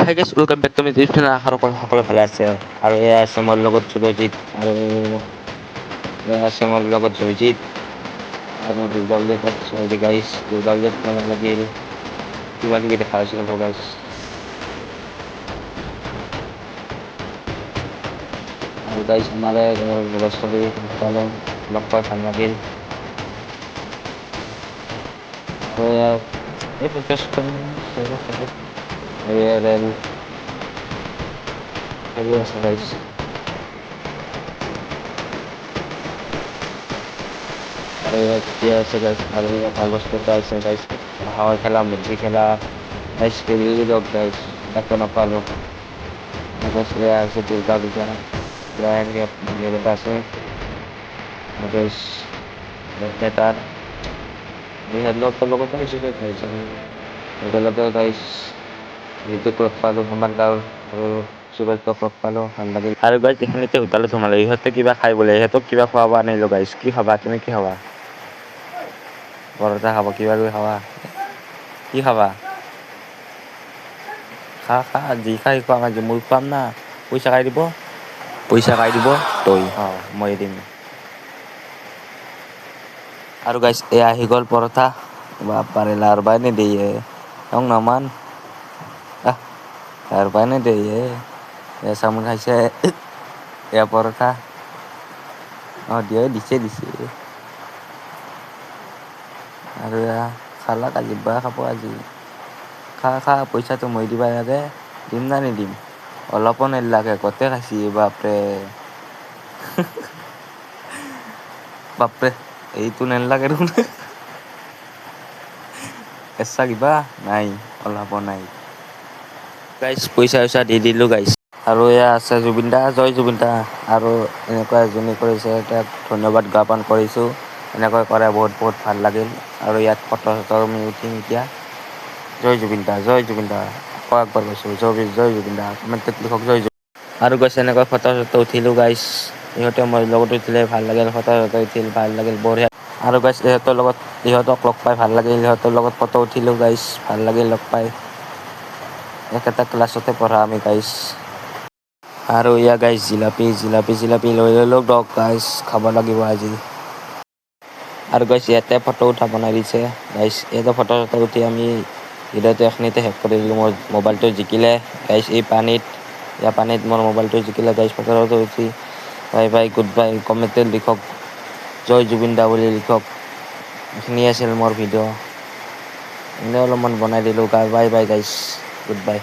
High guys welcome back to my YouTube channel. আশা কৰোঁ সকলোৱে ভালে আছে আৰু এয়া আছে মোৰ লগত সুৰজিত আৰু এয়া আছে মোৰ লগত জয়জিত আৰু দুৰ্গাৱলীত আছে গাইছ। দুৰ্গাৱলীত মানে লাগিল কিবা কিবি দেখা হৈছিল গাইছ। আৰু গাইছ আমাৰ ল'ৰা ছোৱালী লগ পাই ভাল লাগিল আৰু এয়া এই প্ৰচেষ্টা ৰেল সেইবোৰ আছে গাইছ। আৰু এতিয়া আছে গাইছ আৰু ভাল বস্তু এটা আছে গাইছ। হাঁহৰ খেলা, মুৰ্গী খেলা গাইছ খেলিলোঁ দিয়ক গাইছ। একো নাপালোঁ গাইছ। এয়া আছে দুৰ্গা পূজা মন্দিৰ এটা আছে গাইছ। তাত সিহঁতৰ লগতে আহিছোঁ গাইছ। একেলগে গাইছ ঋতুক লগ পালোঁ, সমান গাঁৱৰ আৰু সুৰজক লগ পালোঁ, ভাল লাগিল। আৰু গাইছ এইখিনিতে হোটেলত সোমালোঁ। ইহঁতে কিবা খাই বোলে, ইহঁতক কিবা খোৱাব আনিলোঁ গাইছ। কি খাবা তুমি, কি খাবা? পৰঠা খাবা, কিবা কিবি খাবা? কি খাবা? খা খা যি খাই খোৱা মই খুৱাম না। পইচা কাই দিব, পইচা কাই দিব তই মই দিম। আৰু গাইছ এয়া আহি গ'ল পৰঠা। বাপ্পাৰে লাৰবাই নিদিয়ে তং নামান লাৰবাই নিদিয়ে। এয়া চাওমিন খাইছে, এয়া পৰঠা দিছে দিছে। আৰু এয়া খালা জিব্বা খাব আজি। খা খা পইচাটো মই দিবা লাগে, দিম না নিদিম? অলপো নেলাগে গোটেই খাইছি বাপৰে। বাপৰে এইটো নেলাগে দেখোন। এছা কিবা নাই, অলপো নাই। গাইছ পইচা চইচা দি দিলোঁ গাইছ। আৰু এয়া আছে জুবিন দা, জয় জুবিন দা। আৰু এনেকুৱা যোনে কৰিছে তাক ধন্যবাদ জ্ঞাপন কৰিছোঁ। এনেকৈ কৰে বহুত বহুত ভাল লাগিল। আৰু ইয়াত ফটো চটো আমি উঠিম এতিয়া। জয় জুবিন দা, জয় জুবিন দা। আকৌ একবাৰ কৈছোঁ জয় জুবিন দা। কমেণ্টত লিখক জয় জুবিন দা। আৰু গাইছ এনেকৈ ফটো চটো উঠিলোঁ গাইছ। ইহঁতে মোৰ লগত উঠিলে ভাল লাগিল, ফটো চটো উঠিল ভাল লাগিল বঢ়িয়া। আৰু গাইছ ইহঁতক লগ পাই ভাল লাগিল, ইহঁতৰ লগত ফটো উঠিলোঁ গাইছ, ভাল লাগিল লগ পাই। একেটা ক্লাছতে পঢ়া আমি গাইছ। আৰু এয়া গাইছ জিলাপি লৈ ল'লোঁ গাইছ, খাব লাগিব আজি। আৰু গাইছ ইয়াতে ফটো উঠা বনাই দিছে গাইছ। ইয়াতে ফটো চটো উঠি আমি ভিডিঅ'টো এখিনিতে শেষ কৰি দিলোঁ। মোৰ মোবাইলটো জিকিলে গাইছ এই পানীত। এয়া পানীত মোৰ মোবাইলটো জিকিলে গাইছ। ফটো চটো উঠি বাই বাই গুড বাই। কমেণ্টত লিখক জয় জুবিন দা বুলি লিখক। এইখিনিয়ে আছিল মোৰ ভিডিঅ'। এনেই অলপমান বনাই দিলোঁ বাই বাই গাইছ, গুড বাই।